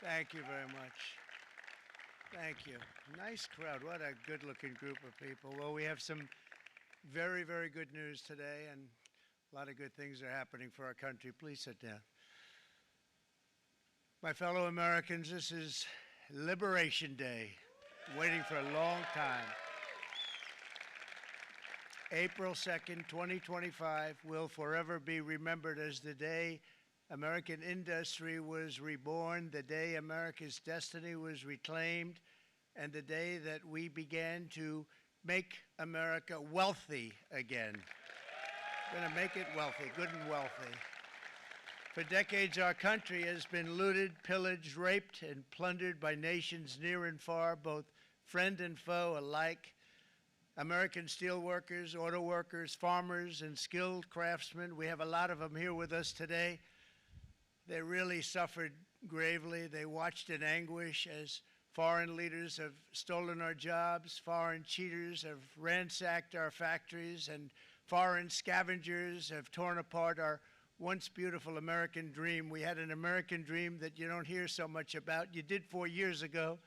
Thank you very much. Thank you. Nice crowd. What a good-looking group of people. Well, we have some very, very good news today, and a lot of good things are happening for our country. Please sit down. My fellow Americans, this is Liberation Day, waiting for a long time. April 2nd, 2025 will forever be remembered as the day American industry was reborn, the day America's destiny was reclaimed, and the day that we began to make America wealthy again. We're going to make it wealthy, good and wealthy. For decades, our country has been looted, pillaged, raped, and plundered by nations near and far, both friend and foe alike. American steel workers, auto workers, farmers, and skilled craftsmen, we have a lot of them here with us today. They really suffered gravely. They watched in anguish as foreign leaders have stolen our jobs, foreign cheaters have ransacked our factories, and foreign scavengers have torn apart our once beautiful American dream. We had an American dream that you don't hear so much about. You did 4 years ago,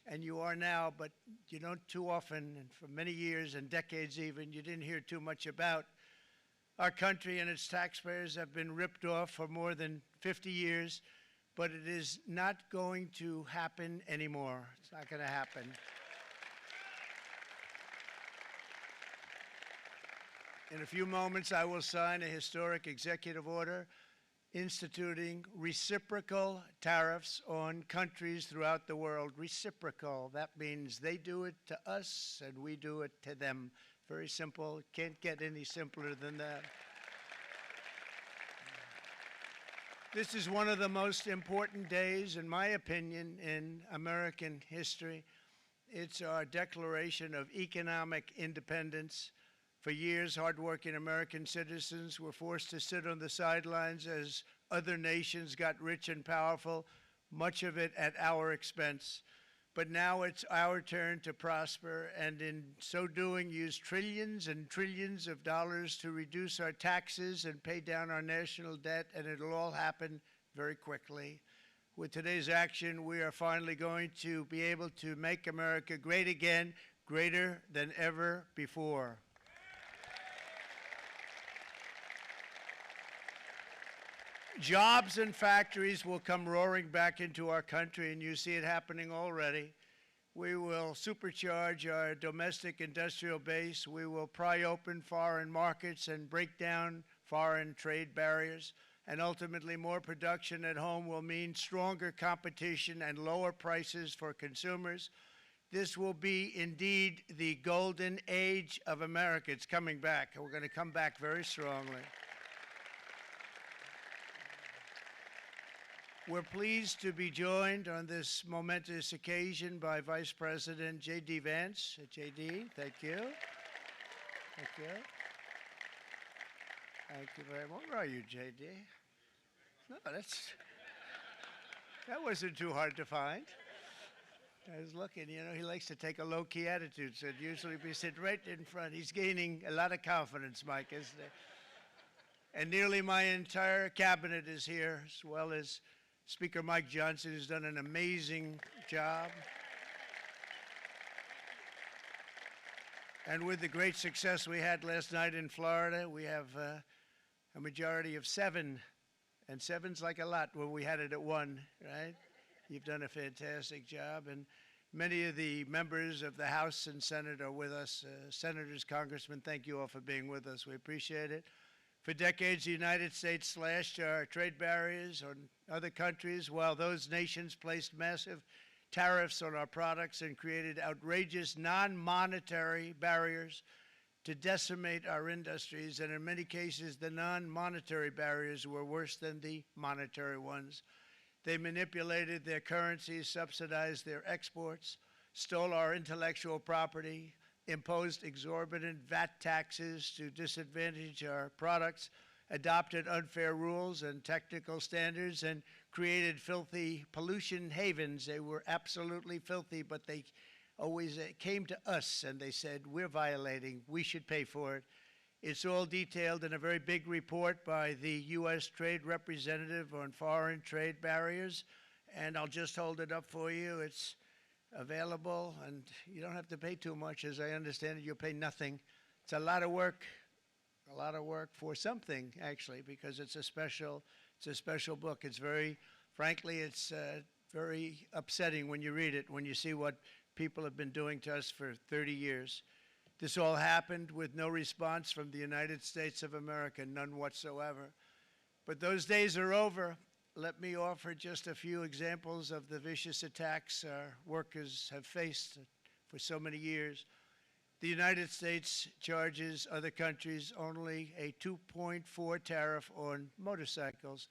and you are now, but you don't too often, and for many years and decades even, you didn't hear too much about. Our country and its taxpayers have been ripped off for more than 50 years, but it is not going to happen anymore. It's not going to happen. In a few moments, I will sign a historic executive order instituting reciprocal tariffs on countries throughout the world. Reciprocal, that means they do it to us and we do it to them. Very simple, can't get any simpler than that. This is one of the most important days, in my opinion, in American history. It's our declaration of economic independence. For years, hardworking American citizens were forced to sit on the sidelines as other nations got rich and powerful, much of it at our expense. But now it's our turn to prosper, and in so doing, use trillions and trillions of dollars to reduce our taxes and pay down our national debt, and it'll all happen very quickly. With today's action, we are finally going to be able to make America great again, greater than ever before. Jobs and factories will come roaring back into our country, and you see it happening already. We will supercharge our domestic industrial base. We will pry open foreign markets and break down foreign trade barriers. And ultimately, more production at home will mean stronger competition and lower prices for consumers. This will be indeed the golden age of America. It's coming back, and we're going to come back very strongly. We're pleased to be joined on this momentous occasion by Vice President J.D. Vance. J.D., thank you. Thank you. Thank you very much. Where are you, J.D.? No, that wasn't too hard to find. I was looking, you know, he likes to take a low-key attitude, so it'd usually be sitting right in front. He's gaining a lot of confidence, Mike, isn't he? And nearly my entire cabinet is here, as well as Speaker Mike Johnson, who's done an amazing job. And with the great success we had last night in Florida, we have a majority of 7, and 7's like a lot when we had it at 1, right? You've done a fantastic job, and many of the members of the House and Senate are with us. Senators, Congressmen, thank you all for being with us. We appreciate it. For decades, the United States slashed our trade barriers on other countries, while those nations placed massive tariffs on our products and created outrageous non-monetary barriers to decimate our industries. And in many cases, the non-monetary barriers were worse than the monetary ones. They manipulated their currencies, subsidized their exports, stole our intellectual property, imposed exorbitant VAT taxes to disadvantage our products, adopted unfair rules and technical standards, and created filthy pollution havens. They were absolutely filthy, but they always came to us and they said, we're violating, we should pay for it. It's all detailed in a very big report by the U.S. Trade Representative on Foreign Trade Barriers, and I'll just hold it up for you. It's available, and you don't have to pay too much. As I understand it, you'll pay nothing. It's a lot of work for something, actually, because it's a special book. It's very, frankly, it's very upsetting when you read it, when you see what people have been doing to us for 30 years. This all happened with no response from the United States of America, none whatsoever. But those days are over. Let me offer just a few examples of the vicious attacks our workers have faced for so many years. The United States charges other countries only a 2.4 tariff on motorcycles.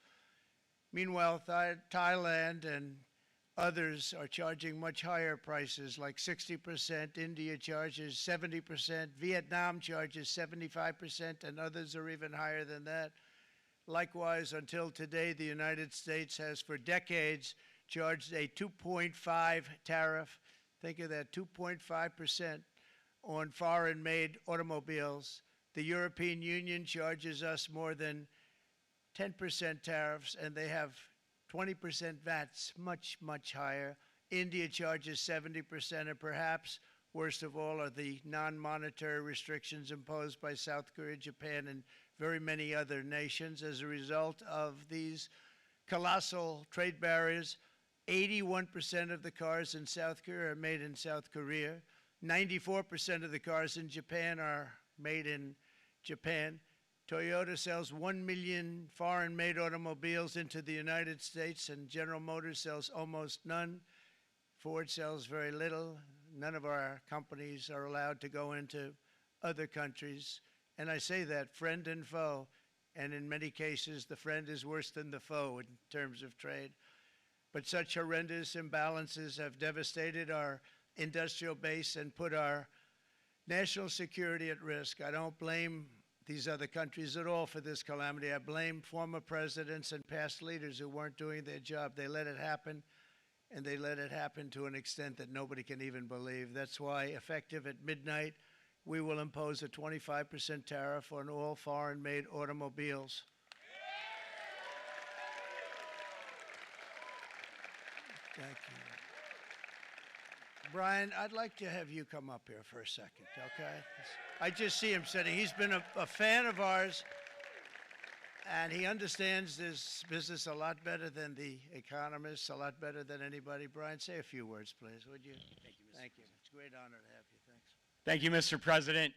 Meanwhile, Thailand and others are charging much higher prices, like 60%. India charges 70%. Vietnam charges 75%, and others are even higher than that. Likewise, until today, the United States has for decades charged a 2.5 tariff. Think of that, 2.5% on foreign-made automobiles. The European Union charges us more than 10% tariffs, and they have 20% VATs, much, much higher. India charges 70%, and perhaps worst of all are the non-monetary restrictions imposed by South Korea, Japan, and very many other nations. As a result of these colossal trade barriers, 81% of the cars in South Korea are made in South Korea. 94% of the cars in Japan are made in Japan. Toyota sells 1 million foreign-made automobiles into the United States, and General Motors sells almost none. Ford sells very little. None of our companies are allowed to go into other countries. And I say that, friend and foe, and in many cases, the friend is worse than the foe in terms of trade. But such horrendous imbalances have devastated our industrial base and put our national security at risk. I don't blame these other countries at all for this calamity. I blame former presidents and past leaders who weren't doing their job. They let it happen, and they let it happen to an extent that nobody can even believe. That's why, effective at midnight, we will impose a 25% tariff on all foreign-made automobiles. Thank you. Brian, I'd like to have you come up here for a second, okay? I just see him sitting. He's been a fan of ours, and he understands this business a lot better than the economists, a lot better than anybody. Brian, say a few words, please, would you? Thank you, Mr. Thank you. It's a great honor to have you. Thanks. Thank you, Mr. President.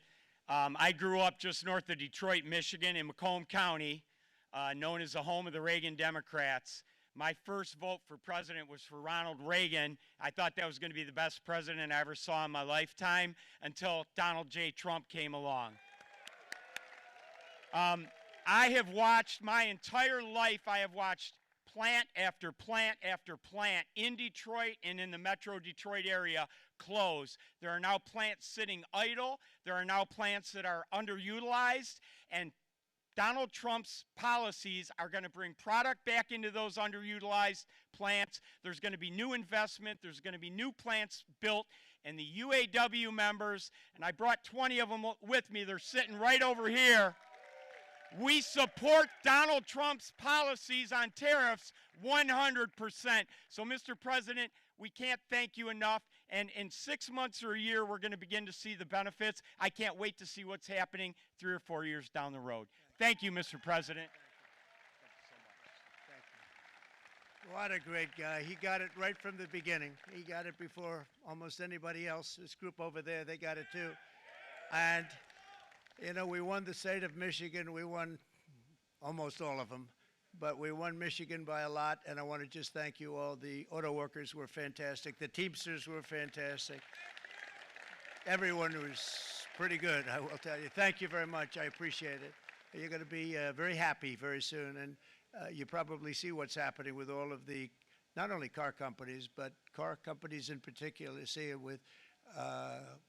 I grew up just north of Detroit, Michigan, in Macomb County, known as the home of the Reagan Democrats. My first vote for president was for Ronald Reagan. I thought that was going to be the best president I ever saw in my lifetime until Donald J. Trump came along. I have watched my entire life, I have watched plant after plant after plant in Detroit and in the metro Detroit area close. There are now plants sitting idle. There are now plants that are underutilized, and Donald Trump's policies are going to bring product back into those underutilized plants. There's going to be new investment. There's going to be new plants built. And the UAW members, and I brought 20 of them with me, they're sitting right over here. We support Donald Trump's policies on tariffs 100%. So, Mr. President, we can't thank you enough. And in 6 months or a year, we're going to begin to see the benefits. I can't wait to see what's happening 3 or 4 years down the road. Thank you, Mr. President. Thank you. What a great guy. He got it right from the beginning. He got it before almost anybody else. This group over there, they got it too. And, you know, we won the state of Michigan. We won almost all of them. But we won Michigan by a lot, and I want to just thank you all. The auto workers were fantastic. The Teamsters were fantastic. Everyone was pretty good, I will tell you. Thank you very much. I appreciate it. You're going to be very happy very soon, and you probably see what's happening with all of the, not only car companies, but car companies in particular. You see it with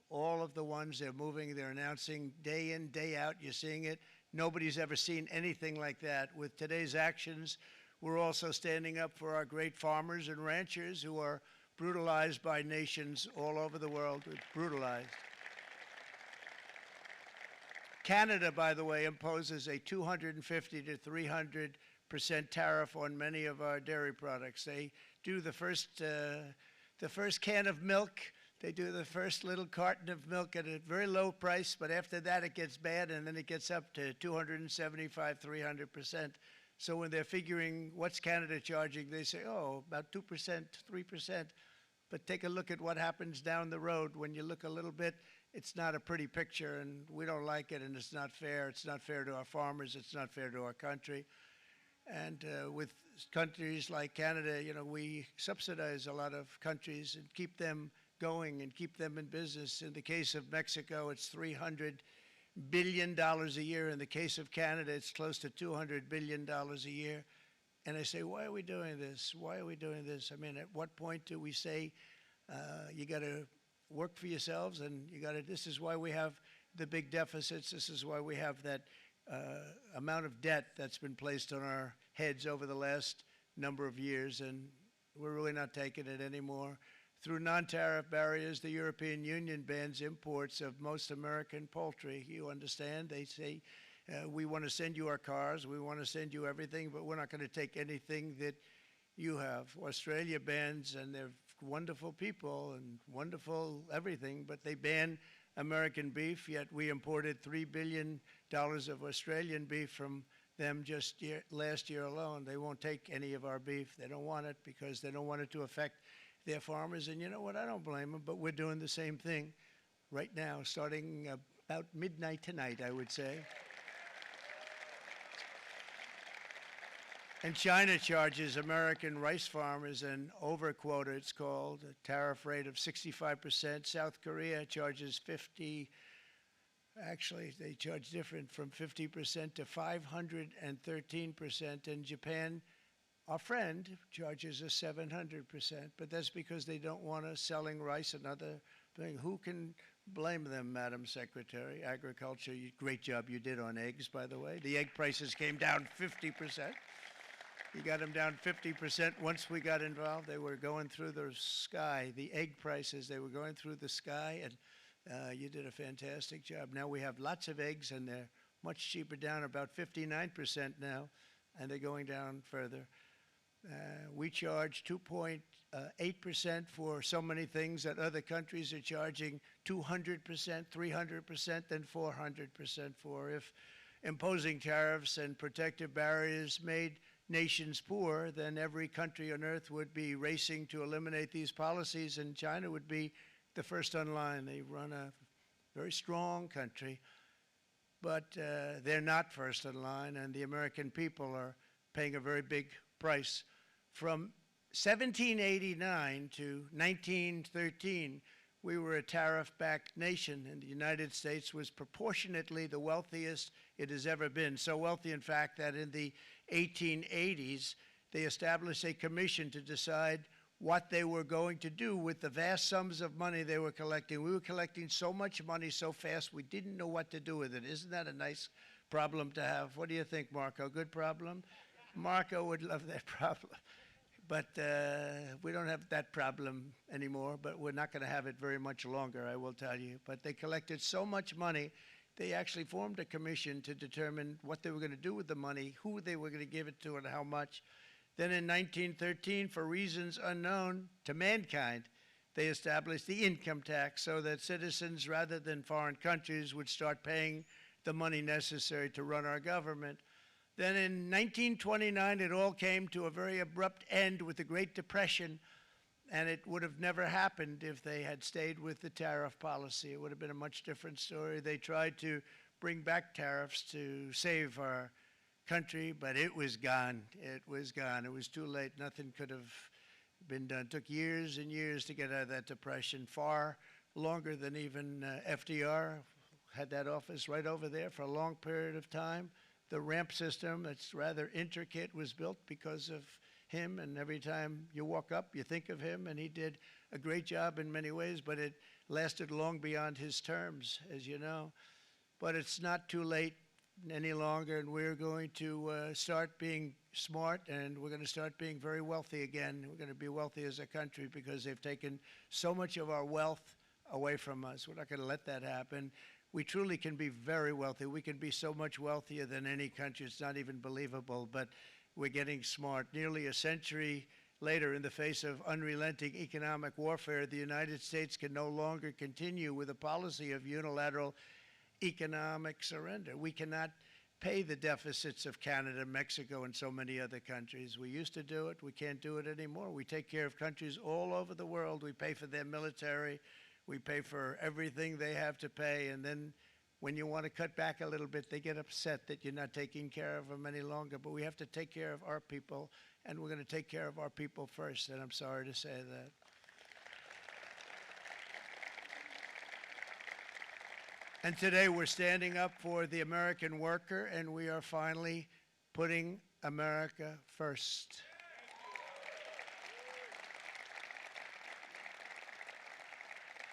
all of the ones they're moving, they're announcing day in, day out. You're seeing it. Nobody's ever seen anything like that. With today's actions, we're also standing up for our great farmers and ranchers who are brutalized by nations all over the world. Brutalized. Canada, by the way, imposes a 250 to 300% tariff on many of our dairy products. They do the first can of milk. They do the first little carton of milk at a very low price, but after that it gets bad, and then it gets up to 275, 300%. So when they're figuring what's Canada charging, they say, oh, about 2%, 3%. But take a look at what happens down the road. When you look a little bit, it's not a pretty picture, and we don't like it, and it's not fair. It's not fair to our farmers. It's not fair to our country. And with countries like Canada, you know, we subsidize a lot of countries and keep them going and keep them in business. In the case of Mexico, it's $300 billion a year. In the case of Canada, it's close to $200 billion a year. And I say, why are we doing this? Why are we doing this? I mean, at what point do we say, you got to work for yourselves, and you got to, this is why we have the big deficits. This is why we have that amount of debt that's been placed on our heads over the last number of years, and we're really not taking it anymore. Through non-tariff barriers, the European Union bans imports of most American poultry. You understand? They say, we want to send you our cars, we want to send you everything, but we're not going to take anything that you have. Australia bans, and they're wonderful people and wonderful everything, but they ban American beef, yet we imported $3 billion of Australian beef from them just last year alone. They won't take any of our beef. They don't want it because they don't want it to affect their farmers. And you know what? I don't blame them, but we're doing the same thing right now, starting about midnight tonight, I would say. And China charges American rice farmers an overquota, it's called, a tariff rate of 65%. South Korea charges 50, actually they charge different, from 50% to 513%. And Japan, our friend, charges us 700%, but that's because they don't want us selling rice and other things. Who can blame them, Madam Secretary? Agriculture, great job you did on eggs, by the way. The egg prices came down 50%. You got them down 50% once we got involved. They were going through the sky. The egg prices, they were going through the sky, and you did a fantastic job. Now we have lots of eggs, and they're much cheaper, down about 59% now, and they're going down further. We charge 2.8% for so many things that other countries are charging 200%, 300%, and 400% for. If imposing tariffs and protective barriers made nations poor, then every country on earth would be racing to eliminate these policies, and China would be the first on line. They run a very strong country, but they're not first in line, and the American people are paying a very big price. From 1789 to 1913, we were a tariff-backed nation, and the United States was proportionately the wealthiest it has ever been. So wealthy, in fact, that in the 1880s, they established a commission to decide what they were going to do with the vast sums of money they were collecting. We were collecting so much money so fast, we didn't know what to do with it. Isn't that a nice problem to have? What do you think, Marco? Good problem? Marco would love that problem. But we don't have that problem anymore, but we're not going to have it very much longer, I will tell you. But they collected so much money, they actually formed a commission to determine what they were going to do with the money, who they were going to give it to, and how much. Then in 1913, for reasons unknown to mankind, they established the income tax so that citizens, rather than foreign countries, would start paying the money necessary to run our government. Then in 1929, it all came to a very abrupt end with the Great Depression, and it would have never happened if they had stayed with the tariff policy. It would have been a much different story. They tried to bring back tariffs to save our country, but it was gone. It was gone. It was too late. Nothing could have been done. It took years and years to get out of that depression, far longer than even FDR had that office right over there for a long period of time. The ramp system, that's rather intricate, was built because of him, and every time you walk up, you think of him, and he did a great job in many ways, but it lasted long beyond his terms, as you know. But it's not too late any longer, and we're going to start being smart, and we're going to start being very wealthy again. We're going to be wealthy as a country because they've taken so much of our wealth away from us. We're not going to let that happen. We truly can be very wealthy. We can be so much wealthier than any country. It's not even believable, but we're getting smart. Nearly a century later, in the face of unrelenting economic warfare, the United States can no longer continue with a policy of unilateral economic surrender. We cannot pay the deficits of Canada, Mexico, and so many other countries. We used to do it. We can't do it anymore. We take care of countries all over the world. We pay for their military. We pay for everything they have to pay. And then when you want to cut back a little bit, they get upset that you're not taking care of them any longer. But we have to take care of our people, and we're going to take care of our people first. And I'm sorry to say that. And today we're standing up for the American worker, and we are finally putting America first.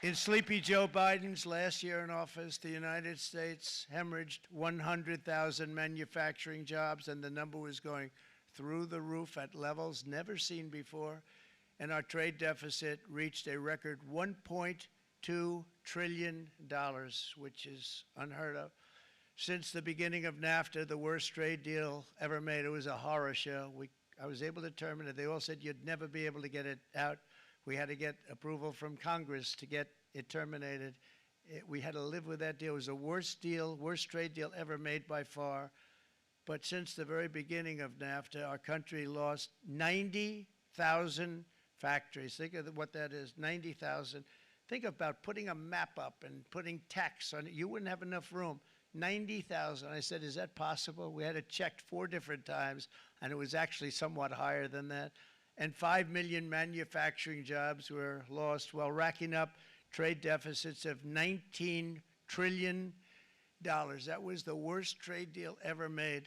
In Sleepy Joe Biden's last year in office, the United States hemorrhaged 100,000 manufacturing jobs, and the number was going through the roof at levels never seen before. And our trade deficit reached a record $1.2 trillion, which is unheard of. Since the beginning of NAFTA, the worst trade deal ever made, it was a horror show. I was able to terminate it. They all said you'd never be able to get it out. We had to get approval from Congress to get it terminated. We had to live with that deal. It was the worst trade deal ever made by far. But since the very beginning of NAFTA, our country lost 90,000 factories. Think of what that is, 90,000. Think about putting a map up and putting text on it. You wouldn't have enough room. 90,000. I said, is that possible? We had it checked 4 different times, and it was actually somewhat higher than that. And 5 million manufacturing jobs were lost while racking up trade deficits of $19 trillion. That was the worst trade deal ever made.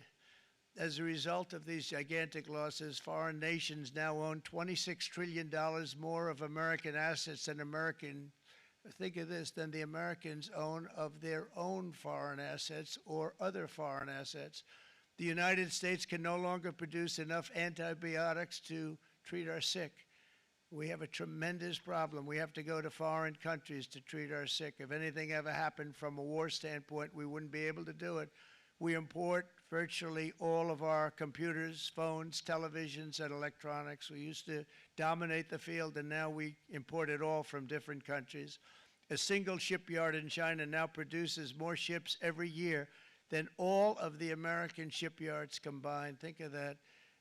As a result of these gigantic losses, foreign nations now own $26 trillion more of American assets than think of this, than the Americans own of their own foreign assets or other foreign assets. The United States can no longer produce enough antibiotics to treat our sick. We have a tremendous problem. We have to go to foreign countries to treat our sick. If anything ever happened from a war standpoint, we wouldn't be able to do it. We import virtually all of our computers, phones, televisions, and electronics. We used to dominate the field, and now we import it all from different countries. A single shipyard in China now produces more ships every year than all of the American shipyards combined. Think of that.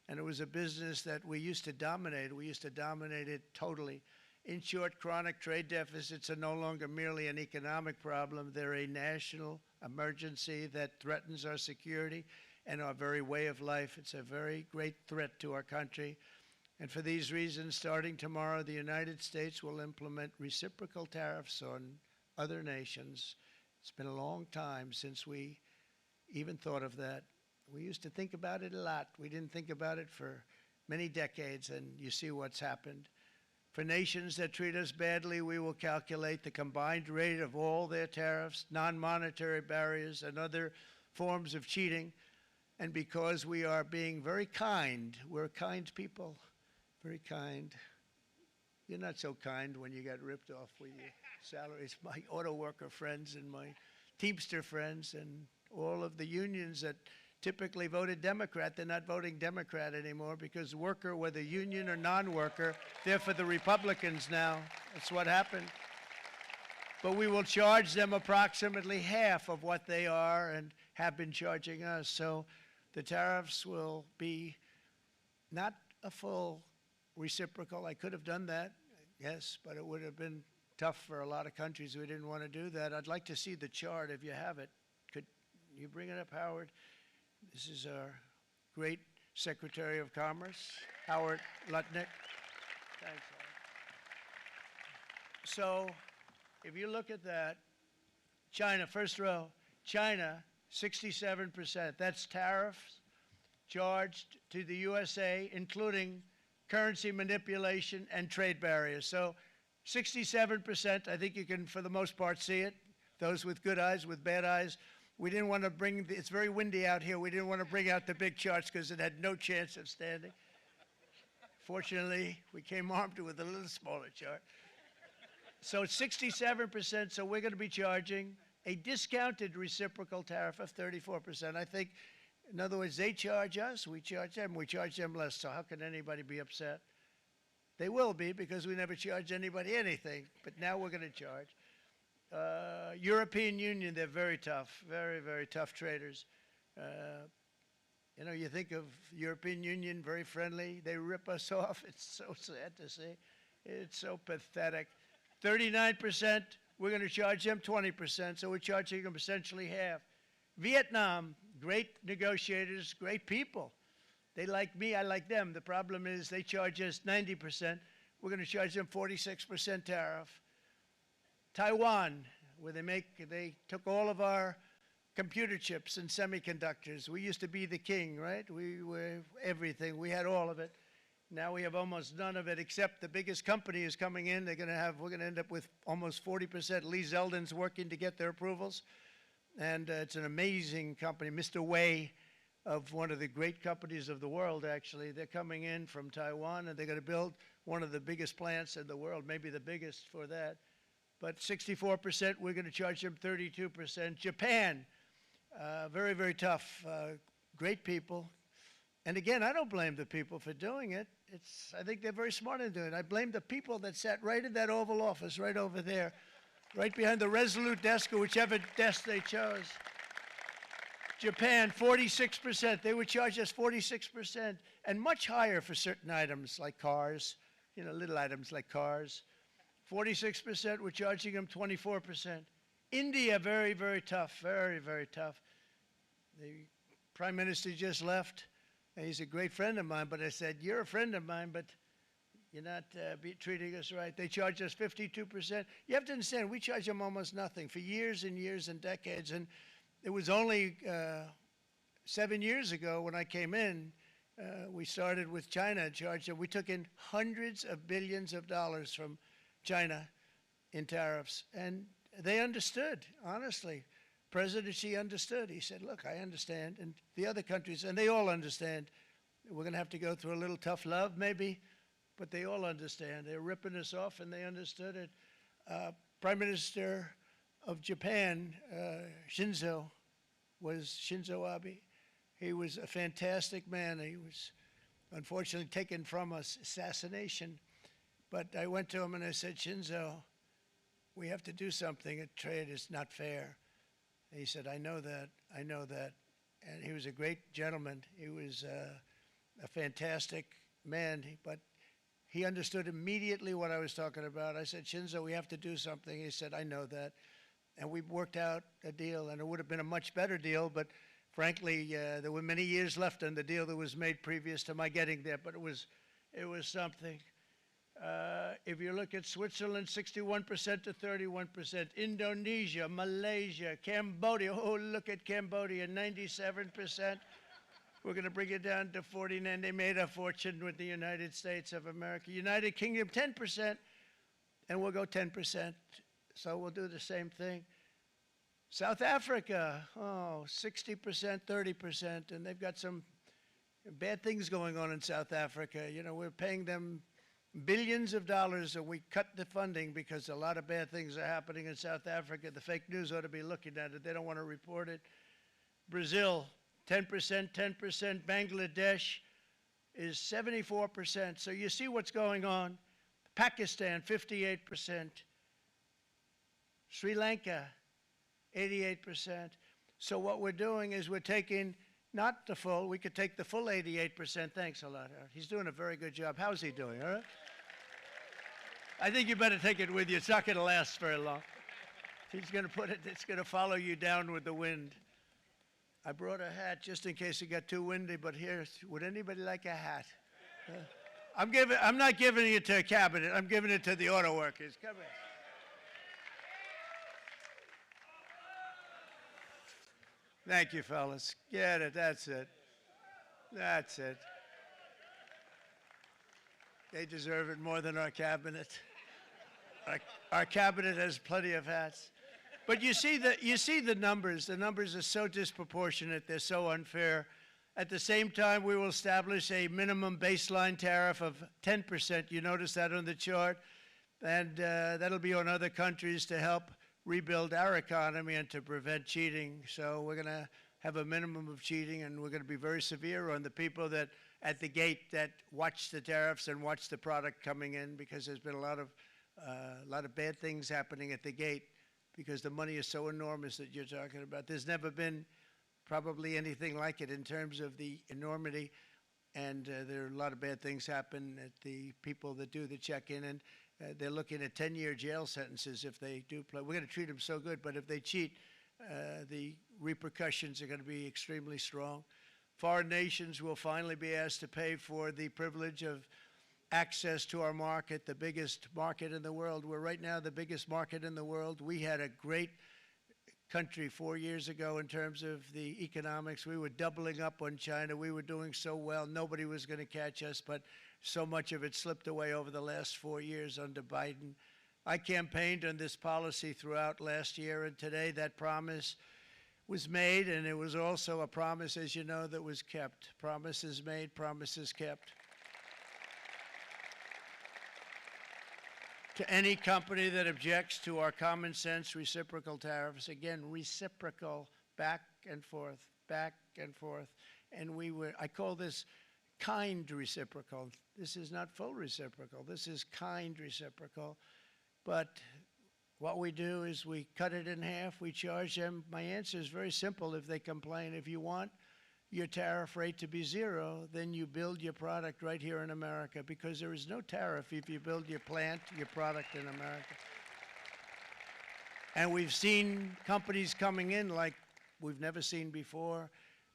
And it was a business that we used to dominate. We used to dominate it totally. In short, chronic trade deficits are no longer merely an economic problem. They're a national emergency that threatens our security and our very way of life. It's a very great threat to our country. And for these reasons, starting tomorrow, the United States will implement reciprocal tariffs on other nations. It's been a long time since we even thought of that. We used to think about it a lot. We didn't think about it for many decades, and you see what's happened. For nations that treat us badly, we will calculate the combined rate of all their tariffs, non-monetary barriers, and other forms of cheating. And because we are being very kind, we're kind people, very kind. You're not so kind when you got ripped off with your salaries. My auto worker friends and my Teamster friends and all of the unions that typically voted Democrat, they're not voting Democrat anymore because worker, whether union or non-worker, they're for the Republicans now. That's what happened. But we will charge them approximately half of what they are and have been charging us. So the tariffs will be not a full reciprocal. I could have done that, yes, but it would have been tough for a lot of countries who didn't want to do that. I'd like to see the chart if you have it. Could you bring it up, Howard? This is our great Secretary of Commerce, Howard Lutnick. Thanks, Howard. So if you look at that, China, first row, China, 67%. That's tariffs charged to the USA, including currency manipulation and trade barriers. So 67%, I think you can, for the most part, see it. Those with good eyes, with bad eyes. We didn't want to bring, it's very windy out here. We didn't want to bring out the big charts because it had no chance of standing. Fortunately, we came armed with a little smaller chart. So 67%, so we're going to be charging a discounted reciprocal tariff of 34%. I think, in other words, they charge us, we charge them less. So how can anybody be upset? They will be because we never charge anybody anything, but now we're going to charge. European Union, they're very tough, very, very tough traders. You know, you think of European Union, very friendly. They rip us off. It's so sad to see. It's so pathetic. 39%, we're going to charge them 20%, so we're charging them essentially half. Vietnam, great negotiators, great people. They like me, I like them. The problem is they charge us 90%. We're going to charge them 46% tariff. Taiwan, where they took all of our computer chips and semiconductors. We used to be the king, right? We were everything. We had all of it. Now we have almost none of it, except the biggest company is coming in. We're going to end up with almost 40%. Lee Zeldin's working to get their approvals. And it's an amazing company. Mr. Wei, of one of the great companies of the world, actually. They're coming in from Taiwan, and they're going to build one of the biggest plants in the world, maybe the biggest for that. But 64%, we're going to charge them 32%. Japan, very, very tough, great people. And again, I don't blame the people for doing it. I think they're very smart in doing it. I blame the people that sat right in that Oval Office, right over there, right behind the Resolute desk or whichever desk they chose. Japan, 46%. They would charge us 46%, and much higher for certain items like cars, you know, little items like cars. 46%, we're charging them 24%. India, very, very tough, very, very tough. The Prime Minister just left, and he's a great friend of mine, but I said, you're a friend of mine, but you're not treating us right. They charge us 52%. You have to understand, we charge them almost nothing for years and years and decades, and it was only 7 years ago when I came in, we started with China and charged them. We took in hundreds of billions of dollars from China in tariffs, and they understood, honestly. President Xi understood. He said, look, I understand, and the other countries, and they all understand. We're going to have to go through a little tough love, maybe, but they all understand. They're ripping us off, and they understood it. Prime Minister of Japan, Shinzo Abe. He was a fantastic man. He was unfortunately taken from us, assassination. But I went to him and I said, Shinzo, we have to do something. A trade is not fair. And he said, I know that, I know that. And he was a great gentleman. He was a fantastic man, but he understood immediately what I was talking about. I said, Shinzo, we have to do something. He said, I know that. And we worked out a deal, and it would have been a much better deal, but frankly, there were many years left on the deal that was made previous to my getting there, but it was something. If you look at Switzerland, 61% to 31%. Indonesia, Malaysia, Cambodia. Oh, look at Cambodia, 97%. We're going to bring it down to 49. They made a fortune with the United States of America. United Kingdom, 10%, and we'll go 10%. So we'll do the same thing. South Africa, 60%, 30%, and they've got some bad things going on in South Africa. You know, we're paying them billions of dollars, and we cut the funding because a lot of bad things are happening in South Africa. The fake news ought to be looking at it. They don't want to report it. Brazil, 10%, 10%. Bangladesh is 74%. So you see what's going on. Pakistan, 58%. Sri Lanka, 88%. So what we're doing is we're taking not the full, we could take the full 88%. Thanks a lot, Howard. He's doing a very good job. How's he doing, all right? I think you better take it with you. It's not going to last very long. He's going to put it, it's going to follow you down with the wind. I brought a hat just in case it got too windy, but here, would anybody like a hat? I'm not giving it to a cabinet. I'm giving it to the auto workers. Come here. Thank you, fellas. Get it. That's it. That's it. They deserve it more than our cabinet. Our cabinet has plenty of hats. But you see the numbers. The numbers are so disproportionate. They're so unfair. At the same time, we will establish a minimum baseline tariff of 10%. You notice that on the chart. And that'll be on other countries to help rebuild our economy and to prevent cheating. So we're going to have a minimum of cheating, and we're going to be very severe on the people that at the gate that watch the tariffs and watch the product coming in, because there's been a lot of bad things happening at the gate because the money is so enormous that you're talking about. There's never been probably anything like it in terms of the enormity, and there are a lot of bad things happen at the people that do the check-in, and they're looking at 10-year jail sentences if they do play. We're going to treat them so good, but if they cheat, the repercussions are going to be extremely strong. Foreign nations will finally be asked to pay for the privilege of access to our market, the biggest market in the world. We're right now the biggest market in the world. We had a great country 4 years ago in terms of the economics. We were doubling up on China. We were doing so well. Nobody was going to catch us, but so much of it slipped away over the last 4 years under Biden. I campaigned on this policy throughout last year, and today that promise was made, and it was also a promise, as you know, that was kept. Promises made, promises kept. To any company that objects to our common sense reciprocal tariffs, again, reciprocal, back and forth, back and forth. And I call this kind reciprocal. This is not full reciprocal. This is kind reciprocal. But what we do is we cut it in half. We charge them. My answer is very simple if they complain. If you want your tariff rate to be zero, then you build your product right here in America, because there is no tariff if you build your plant, your product in America. And we've seen companies coming in like we've never seen before.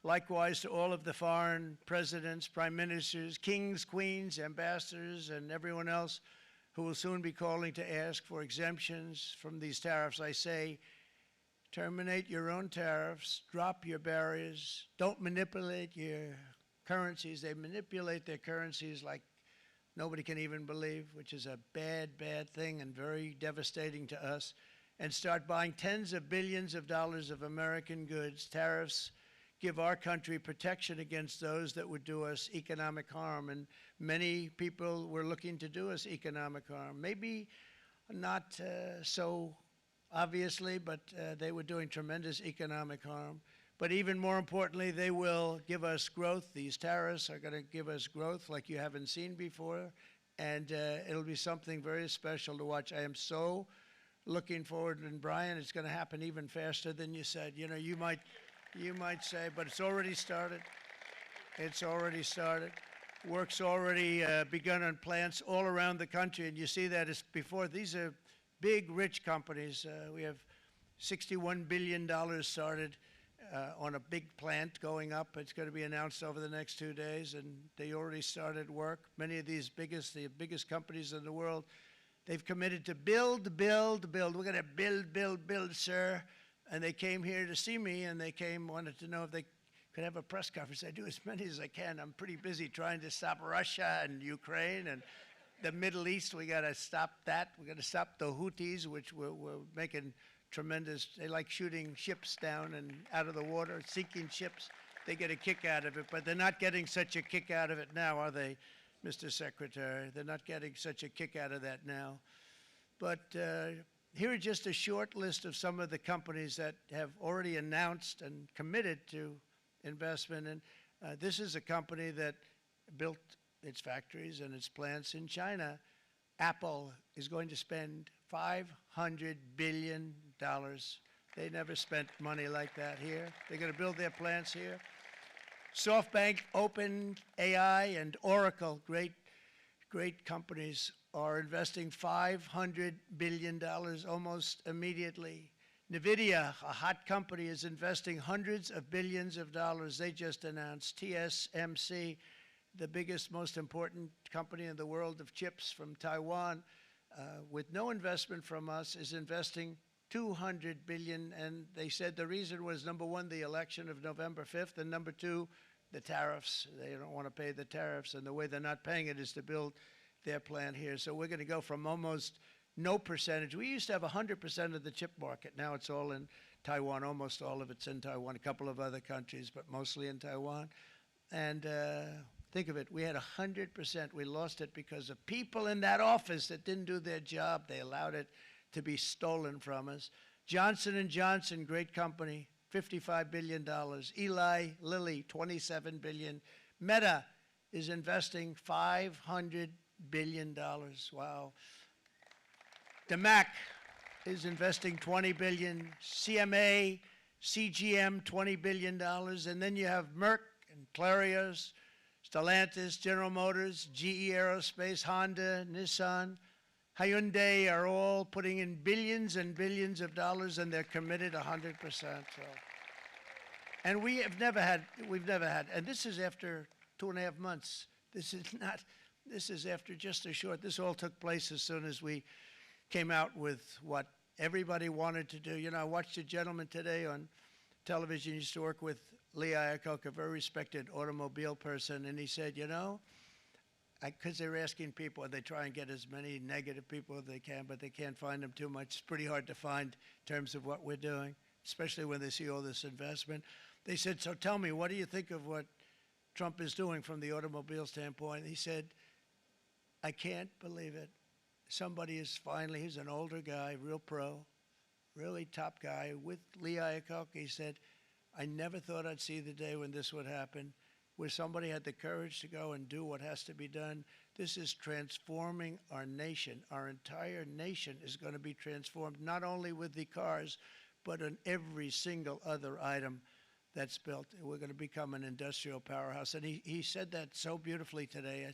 Likewise to all of the foreign presidents, prime ministers, kings, queens, ambassadors, and everyone else who will soon be calling to ask for exemptions from these tariffs. I say, terminate your own tariffs, drop your barriers, don't manipulate your currencies. They manipulate their currencies like nobody can even believe, which is a bad, bad thing and very devastating to us, and start buying tens of billions of dollars of American goods. Tariffs give our country protection against those that would do us economic harm, and many people were looking to do us economic harm. Maybe not so obviously, but they were doing tremendous economic harm. But even more importantly, they will give us growth. These tariffs are going to give us growth like you haven't seen before, and it'll be something very special to watch. I am so looking forward, and Brian, it's going to happen even faster than you said. You know, you might say, but it's already started. It's already started. Work's already begun on plants all around the country, and you see that as before. These are big, rich companies. We have $61 billion started on a big plant going up. It's going to be announced over the next 2 days, and they already started work. Many of these the biggest companies in the world, they've committed to build, build, build. We're going to build, build, build, sir. And they came here to see me, and they wanted to know if they could have a press conference. I do as many as I can. I'm pretty busy trying to stop Russia and Ukraine and the Middle East. We got to stop that. We got to stop the Houthis, which we're making tremendous. They like shooting ships down and out of the water, sinking ships. They get a kick out of it, but they're not getting such a kick out of it now, are they, Mr. Secretary? They're not getting such a kick out of that now. But here are just a short list of some of the companies that have already announced and committed to investment. And this is a company that built its factories and its plants in China. Apple is going to spend $500 billion. They never spent money like that here. They're going to build their plants here. SoftBank, OpenAI, and Oracle, great companies, are investing $500 billion almost immediately. NVIDIA, a hot company, is investing hundreds of billions of dollars. They just announced. TSMC, the biggest, most important company in the world of chips from Taiwan, with no investment from us, is investing $200 billion. And they said the reason was, number one, the election of November 5th, and number two, the tariffs. They don't want to pay the tariffs, and the way they're not paying it is to build their plant here. So we're going to go from almost no percentage. We used to have 100% of the chip market. Now it's all in Taiwan. Almost all of it's in Taiwan, a couple of other countries, but mostly in Taiwan. And think of it, we had 100%. We lost it because of people in that office that didn't do their job. They allowed it to be stolen from us. Johnson & Johnson, great company, $55 billion. Eli Lilly, $27 billion. Meta is investing $500 billion. Wow. DeMac is investing $20 billion. CMA, CGM, $20 billion. And then you have Merck and Clarios, Stellantis, General Motors, GE Aerospace, Honda, Nissan, Hyundai are all putting in billions and billions of dollars, and they're committed 100%. So. And we've never had, and this is after 2.5 months. This is after just a short, this all took place as soon as we came out with what everybody wanted to do. You know, I watched a gentleman today on television, used to work with Lee Iacocca, a very respected automobile person, and he said, you know, because they were asking people, and they try and get as many negative people as they can, but they can't find them too much. It's pretty hard to find in terms of what we're doing, especially when they see all this investment. They said, so tell me, what do you think of what Trump is doing from the automobile standpoint? He said, I can't believe it. Somebody is finally, he's an older guy, real pro, really top guy, with Lee Iacocca. He said, I never thought I'd see the day when this would happen, where somebody had the courage to go and do what has to be done. This is transforming our nation. Our entire nation is going to be transformed, not only with the cars, but on every single other item that's built. We're going to become an industrial powerhouse. And he said that so beautifully today. In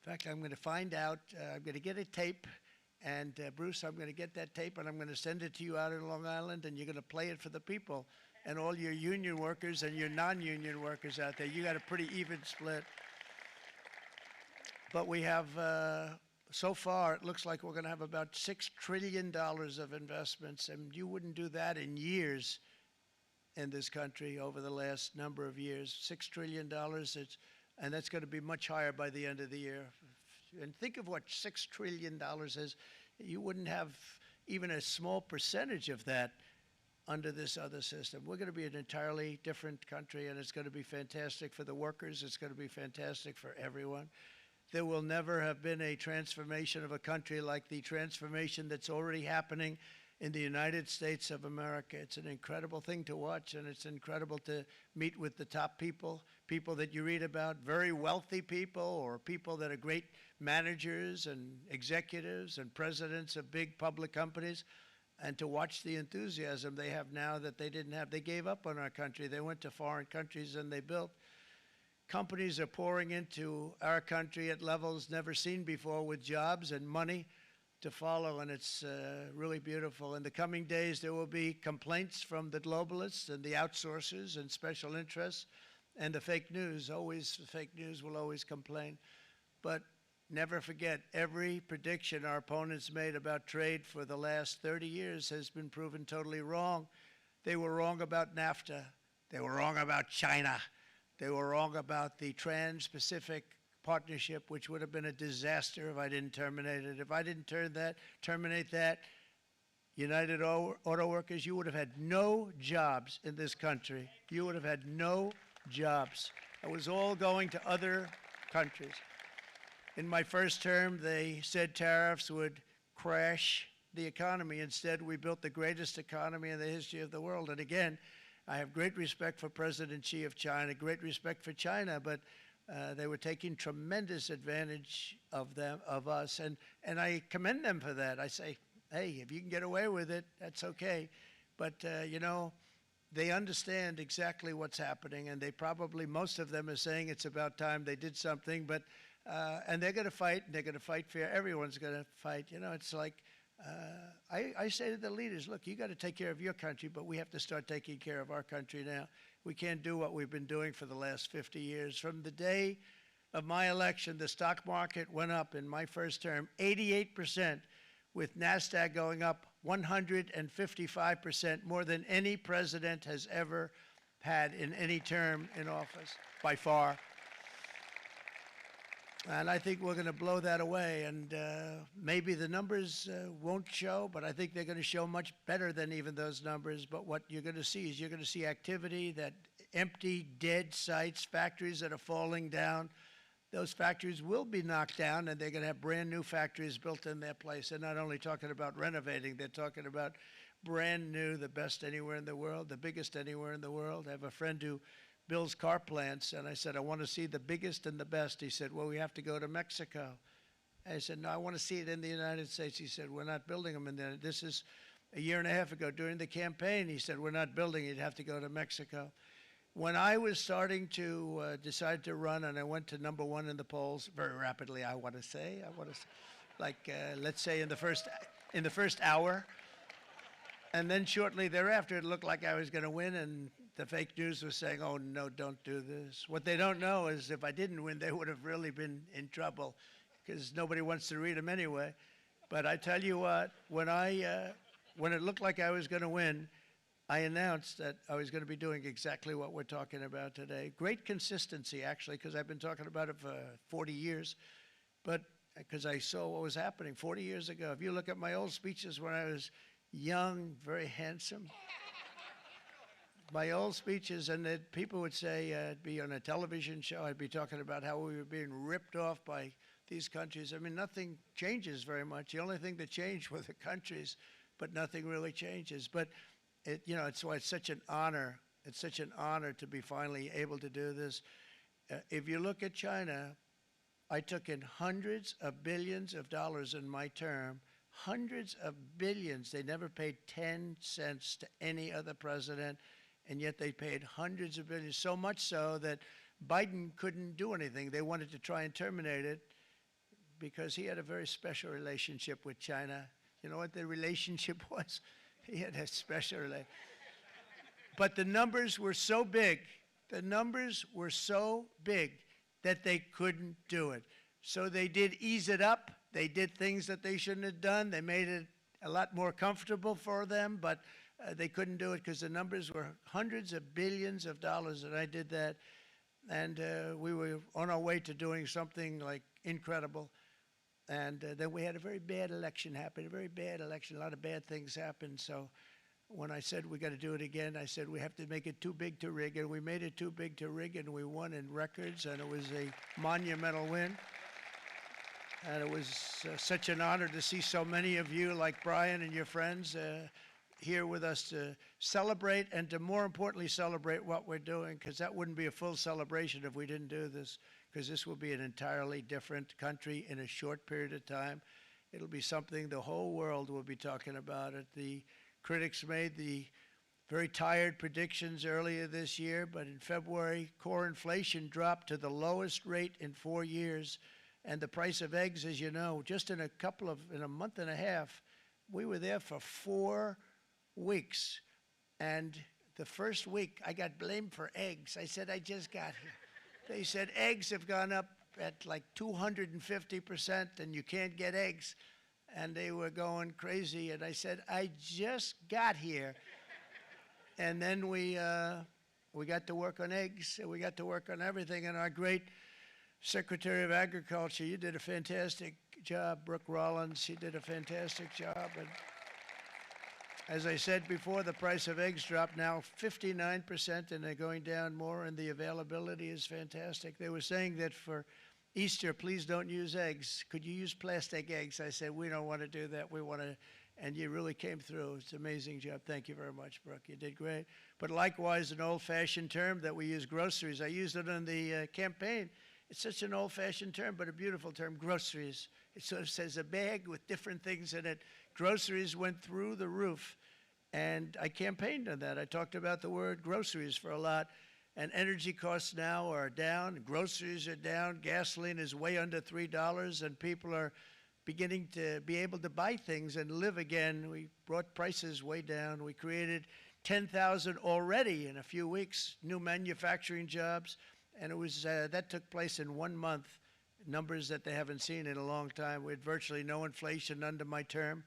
fact, I'm going to find out, I'm going to get a tape, and Bruce, I'm going to get that tape, and I'm going to send it to you out in Long Island, and you're going to play it for the people. And all your union workers and your non-union workers out there, you got a pretty even split. But we have, so far, it looks like we're going to have about $6 trillion of investments, and you wouldn't do that in years in this country over the last number of years. $6 trillion, and that's going to be much higher by the end of the year. And think of what $6 trillion is. You wouldn't have even a small percentage of that under this other system. We're going to be an entirely different country, and it's going to be fantastic for the workers. It's going to be fantastic for everyone. There will never have been a transformation of a country like the transformation that's already happening in the United States of America. It's an incredible thing to watch, and it's incredible to meet with the top people, people that you read about, very wealthy people, or people that are great managers and executives and presidents of big public companies, and to watch the enthusiasm they have now that they didn't have. They gave up on our country. They went to foreign countries and they built. Companies are pouring into our country at levels never seen before, with jobs and money to follow, and it's really beautiful. In the coming days, there will be complaints from the globalists and the outsourcers and special interests and the fake news. Always, the fake news will always complain. But never forget, every prediction our opponents made about trade for the last 30 years has been proven totally wrong. They were wrong about NAFTA. They were wrong about China. They were wrong about the Trans-Pacific Partnership, which would have been a disaster if I didn't terminate it. If I didn't terminate that, United Auto Workers, you would have had no jobs in this country. You would have had no jobs. It was all going to other countries. In my first term, they said tariffs would crash the economy. Instead, we built the greatest economy in the history of the world. And again, I have great respect for President Xi of China, great respect for China, but they were taking tremendous advantage of us, and I commend them for that. I say, hey, if you can get away with it, that's okay. But, you know, they understand exactly what's happening, and they probably, most of them are saying it's about time they did something, but and they're going to fight, and they're going to fight fair. Everyone's going to fight. You know, it's like, I say to the leaders, look, you got to take care of your country, but we have to start taking care of our country now. We can't do what we've been doing for the last 50 years. From the day of my election, the stock market went up in my first term 88%, with NASDAQ going up 155%, more than any president has ever had in any term in office, by far. And I think we're going to blow that away, and maybe the numbers won't show, but I think they're going to show much better than even those numbers. But what you're going to see is you're going to see activity, that empty, dead sites, factories that are falling down. Those factories will be knocked down, and they're going to have brand new factories built in their place. They're not only talking about renovating, they're talking about brand new, the best anywhere in the world, the biggest anywhere in the world. I have a friend who builds car plants, and I said, I want to see the biggest and the best. He said, well, we have to go to Mexico. I said, no, I want to see it in the United States. He said, we're not building them in there. This is a year and a half ago during the campaign. He said, we're not building it. You'd have to go to Mexico. When I was starting to decide to run, and I went to #1 in the polls very rapidly, I want to say, like let's say in the first hour, and then shortly thereafter, it looked like I was going to win, and the fake news was saying, "Oh no, don't do this." What they don't know is if I didn't win, they would have really been in trouble, because nobody wants to read them anyway. But I tell you what, when it looked like I was going to win, I announced that I was going to be doing exactly what we're talking about today. Great consistency, actually, because I've been talking about it for 40 years, but because I saw what was happening 40 years ago. If you look at my old speeches when I was young, very handsome, my old speeches, and that people would say, I'd be on a television show, I'd be talking about how we were being ripped off by these countries. I mean, nothing changes very much. The only thing that changed were the countries, but nothing really changes. But it's why it's such an honor. It's such an honor to be finally able to do this. If you look at China, I took in hundreds of billions of dollars in my term, hundreds of billions. They never paid 10 cents to any other president, and yet they paid hundreds of billions, so much so that Biden couldn't do anything. They wanted to try and terminate it because he had a very special relationship with China. You know what the relationship was? He had a special relationship. But the numbers were so big, that they couldn't do it. So they did ease it up. They did things that they shouldn't have done. They made it a lot more comfortable for them, but they couldn't do it because the numbers were hundreds of billions of dollars, and I did that. And we were on our way to doing something like incredible. And then we had a very bad election happen, a lot of bad things happened. So when I said we got to do it again, I said we have to make it too big to rig, and we made it too big to rig, and we won in records, and it was a monumental win. And it was such an honor to see so many of you, like Brian and your friends, here with us to celebrate, and to more importantly celebrate what we're doing, because that wouldn't be a full celebration if we didn't do this, because this will be an entirely different country in a short period of time. It'll be something the whole world will be talking about it. The critics made the very tired predictions earlier this year, but in February, core inflation dropped to the lowest rate in 4 years, and the price of eggs, as you know, just in a month and a half, we were there for 4 weeks, and the first week I got blamed for eggs. I said, I just got here. They said eggs have gone up at like 250%, and you can't get eggs, and they were going crazy, and I said, I just got here. And then we got to work on eggs, and we got to work on everything, and our great Secretary of Agriculture, you did a fantastic job, Brooke Rollins, she did a fantastic job. And as I said before, the price of eggs dropped now 59%, and they're going down more, and the availability is fantastic. They were saying that for Easter, please don't use eggs. Could you use plastic eggs? I said, we don't want to do that. We want to, and you really came through. It's an amazing job. Thank you very much, Brooke. You did great. But likewise, an old-fashioned term that we use, groceries. I used it in the campaign. It's such an old-fashioned term, but a beautiful term, groceries. It sort of says a bag with different things in it. Groceries went through the roof, and I campaigned on that. I talked about the word groceries for a lot, and energy costs now are down, groceries are down, gasoline is way under $3, and people are beginning to be able to buy things and live again. We brought prices way down. We created 10,000 already in a few weeks, new manufacturing jobs, and it was that took place in 1 month, numbers that they haven't seen in a long time. We had virtually no inflation under my term.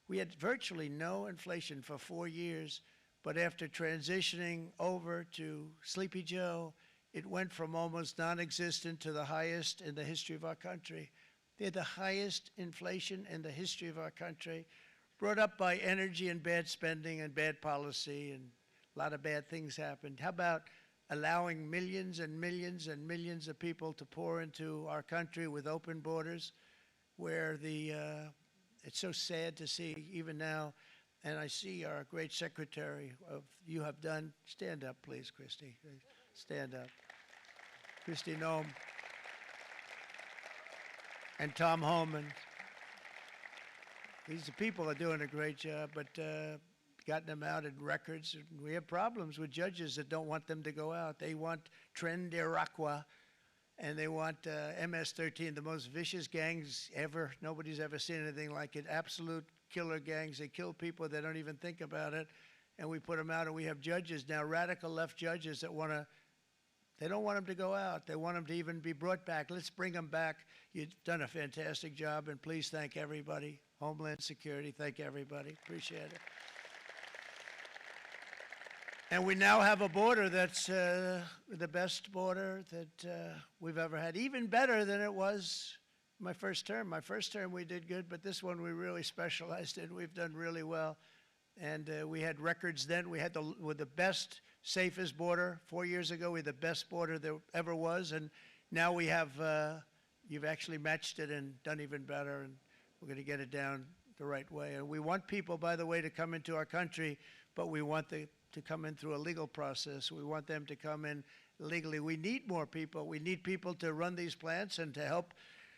We had virtually no inflation for 4 years, but after transitioning over to Sleepy Joe, it went from almost non-existent to the highest in the history of our country. They had the highest inflation in the history of our country, brought up by energy and bad spending and bad policy, and a lot of bad things happened. How about allowing millions and millions and millions of people to pour into our country with open borders, where it's so sad to see even now And I see our great secretary of You Have Done. Stand up, please, Christy. Stand up. Christy Noem. And Tom Holman. These people are doing a great job, but gotten them out in records. We have problems with judges that don't want them to go out. They want Tren de Aragua, and they want MS-13, the most vicious gangs ever. Nobody's ever seen anything like it. Absolute killer gangs. They kill people. They don't even think about it. And we put them out, and we have judges now, radical left judges that want to, they don't want them to go out. They want them to even be brought back. Let's bring them back. You've done a fantastic job, and please thank everybody. Homeland Security, thank everybody. Appreciate it. And we now have a border that's the best border that we've ever had, even better than it was my first term. My first term we did good, but this one we really specialized in. We've done really well. And we had records then. We had the best, safest border. 4 years ago, we had the best border there ever was. And now we have, you've actually matched it and done even better. And we're going to get it down the right way. And we want people, by the way, to come into our country, but we want to come in through a legal process. We want them to come in legally. We need more people. We need people to run these plants and to help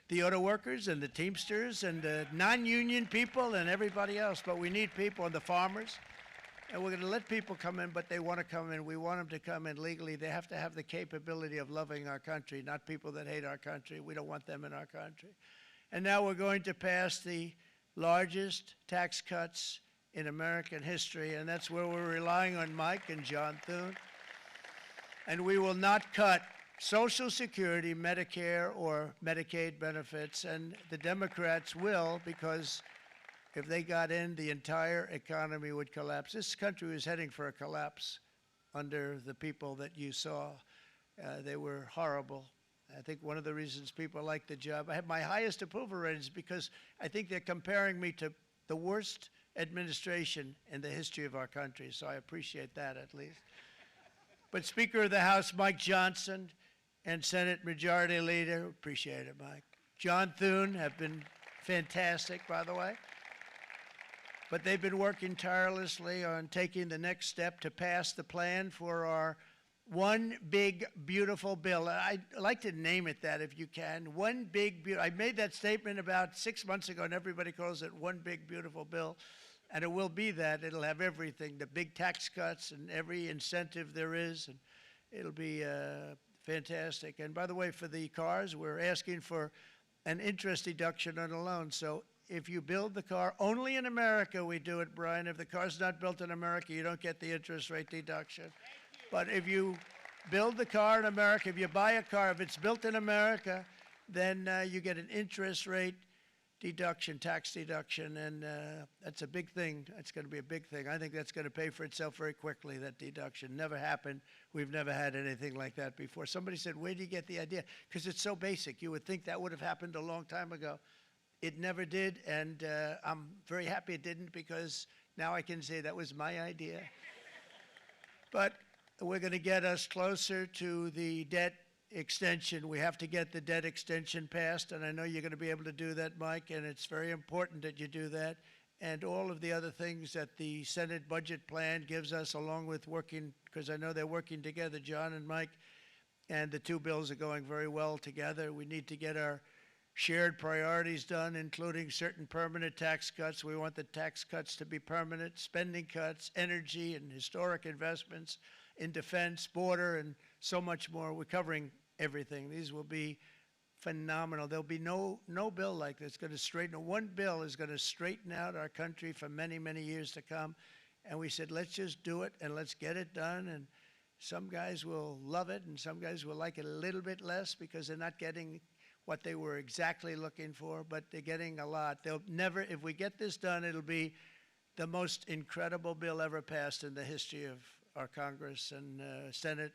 the auto workers and the Teamsters and the non-union people and everybody else. But we need people and the farmers. And we're going to let people come in, but they want to come in. We want them to come in legally. They have to have the capability of loving our country, not people that hate our country. We don't want them in our country. And now we're going to pass the largest tax cuts in American history, and that's where we're relying on Mike and John Thune. And we will not cut Social Security, Medicare, or Medicaid benefits, and the Democrats will, because if they got in, the entire economy would collapse. This country was heading for a collapse under the people that you saw. They were horrible. I think one of the reasons people like the job, I have my highest approval ratings because I think they're comparing me to the worst administration in the history of our country, so I appreciate that at least. But Speaker of the House Mike Johnson and Senate Majority Leader, appreciate it, Mike. John Thune have been fantastic, by the way. But they've been working tirelessly on taking the next step to pass the plan for our one big, beautiful bill. I'd like to name it that if you can. One big, I made that statement about 6 months ago, and everybody calls it one big, beautiful bill. And it will be that. It'll have everything, the big tax cuts and every incentive there is. And it'll be fantastic. And by the way, for the cars, we're asking for an interest deduction on a loan. So if you build the car, only in America we do it, Brian. If the car's not built in America, you don't get the interest rate deduction. But if you build the car in America, if you buy a car, if it's built in America, then you get an interest rate deduction, tax deduction, and that's a big thing. It's going to be a big thing. I think that's going to pay for itself very quickly, that deduction. Never happened. We've never had anything like that before. Somebody said, where do you get the idea? Because it's so basic. You would think that would have happened a long time ago. It never did, and I'm very happy it didn't because now I can say that was my idea. But we're going to get us closer to the debt extension. We have to get the debt extension passed, and I know you're going to be able to do that, Mike, and it's very important that you do that. And all of the other things that the Senate budget plan gives us, along with working, because I know they're working together, John and Mike, and the two bills are going very well together. We need to get our shared priorities done, including certain permanent tax cuts. We want the tax cuts to be permanent, spending cuts, energy and historic investments in defense, border, and so much more. We're covering everything. These will be phenomenal. There'll be no bill like this going to straighten. One bill is going to straighten out our country for many, many years to come. And we said, let's just do it and let's get it done. And some guys will love it and some guys will like it a little bit less because they're not getting what they were exactly looking for, but they're getting a lot. They'll never, if we get this done, it'll be the most incredible bill ever passed in the history of our Congress and Senate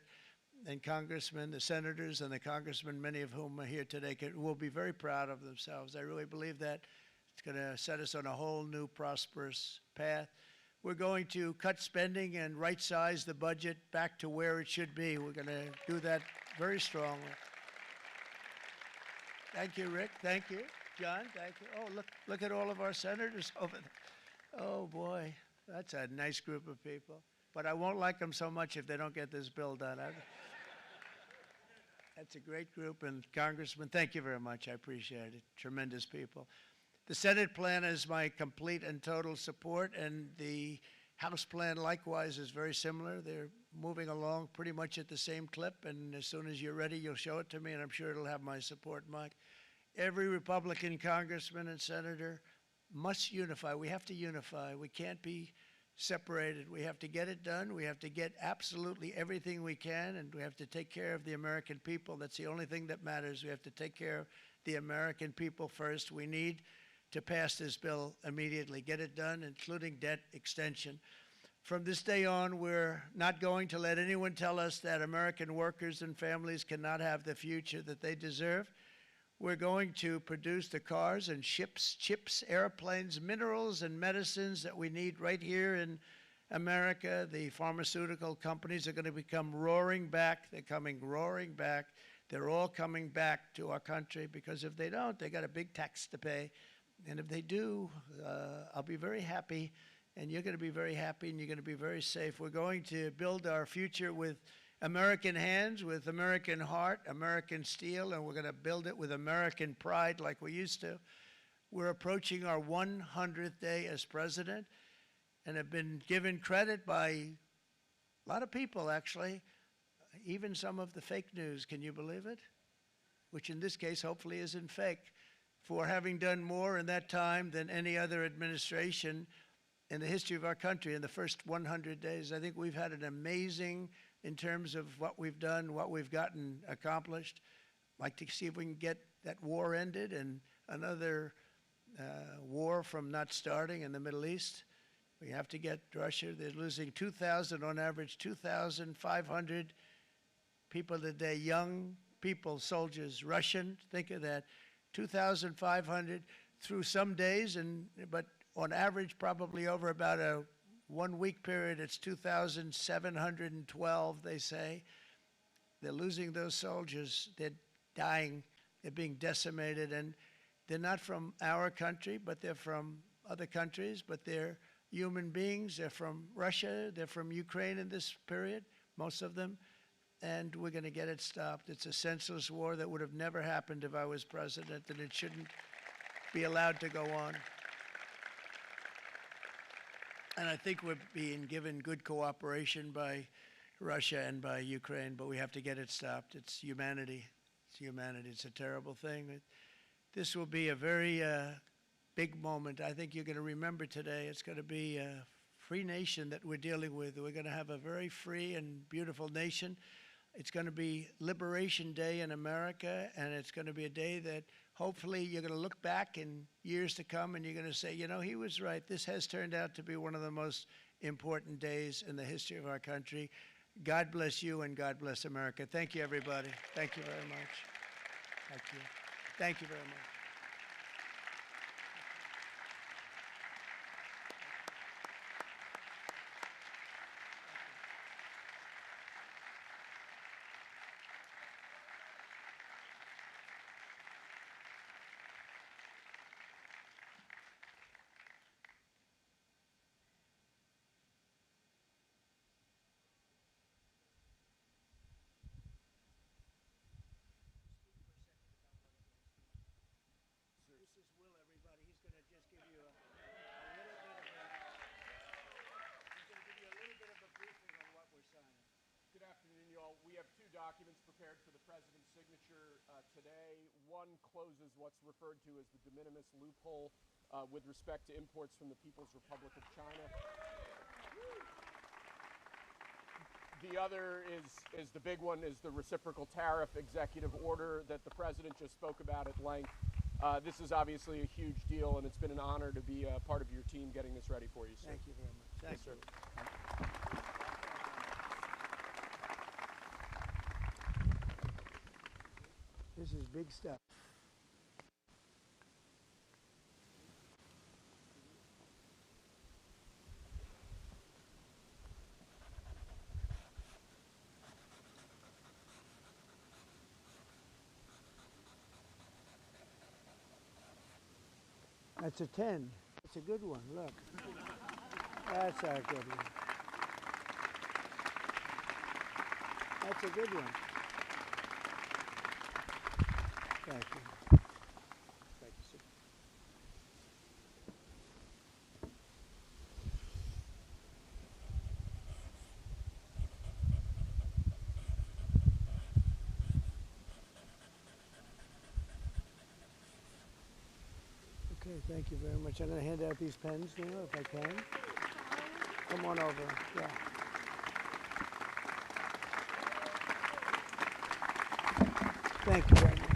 and congressmen, the senators and the congressmen, many of whom are here today, will be very proud of themselves. I really believe that. It's going to set us on a whole new prosperous path. We're going to cut spending and right-size the budget back to where it should be. We're going to do that very strongly. Thank you, Rick. Thank you. John, thank you. Oh, look at all of our senators over there. Oh, boy. That's a nice group of people. But I won't like them so much if they don't get this bill done. That's a great group, and Congressman, thank you very much. I appreciate it. Tremendous people. The Senate plan is my complete and total support, and the House plan likewise is very similar. They're moving along pretty much at the same clip, and as soon as you're ready, you'll show it to me, and I'm sure it'll have my support, Mike. Every Republican congressman and senator must unify. We have to unify. We can't be separated. We have to get it done. We have to get absolutely everything we can, and we have to take care of the American people. That's the only thing that matters. We have to take care of the American people first. We need to pass this bill immediately, get it done, including debt extension. From this day on, we're not going to let anyone tell us that American workers and families cannot have the future that they deserve. We're going to produce the cars and ships, chips, airplanes, minerals, and medicines that we need right here in America. The pharmaceutical companies are going to become roaring back. They're coming roaring back. They're all coming back to our country, because if they don't, they got a big tax to pay. And if they do, I'll be very happy, and you're going to be very happy, and you're going to be very safe. We're going to build our future with American hands, with American heart, American steel, and we're going to build it with American pride like we used to. We're approaching our 100th day as president, and have been given credit by a lot of people, actually, even some of the fake news, can you believe it? Which in this case hopefully isn't fake, for having done more in that time than any other administration in the history of our country in the first 100 days. I think we've had an amazing, in terms of what we've done, what we've gotten accomplished. I'd like to see if we can get that war ended and another war from not starting in the Middle East. We have to get Russia. They're losing 2,000 on average, 2,500 people today, young people, soldiers, Russian, think of that, 2,500 through some days, but on average, probably over about a 1 week period, it's 2,712, they say. They're losing those soldiers. They're dying. They're being decimated. And they're not from our country, but they're from other countries. But they're human beings. They're from Russia. They're from Ukraine in this period, most of them. And we're going to get it stopped. It's a senseless war that would have never happened if I was president, and it shouldn't be allowed to go on. And I think we're being given good cooperation by Russia and by Ukraine, but we have to get it stopped. It's humanity. It's humanity. It's a terrible thing. This will be a very big moment. I think you're going to remember today. It's going to be a free nation that we're dealing with. We're going to have a very free and beautiful nation. It's going to be Liberation Day in America, and it's going to be a day that hopefully you're going to look back in years to come and you're going to say, you know, he was right. This has turned out to be one of the most important days in the history of our country. God bless you, and God bless America. Thank you, everybody. Thank you very much. Thank you. Thank you very much. Good afternoon, y'all. We have two documents prepared for the president's signature today. One closes what's referred to as the de minimis loophole with respect to imports from the People's Republic of China. The other is the big one, is the reciprocal tariff executive order that the president just spoke about at length. This is obviously a huge deal, and it's been an honor to be a part of your team getting this ready for you, sir. Thank you very much. Thank you. This is big stuff. That's a 10. That's a good one. Look. That's a good one. That's a good one. Thank you. Thank you, sir. Okay, thank you very much. I'm going to hand out these pens now, if I can. Come on over. Yeah. Thank you very much.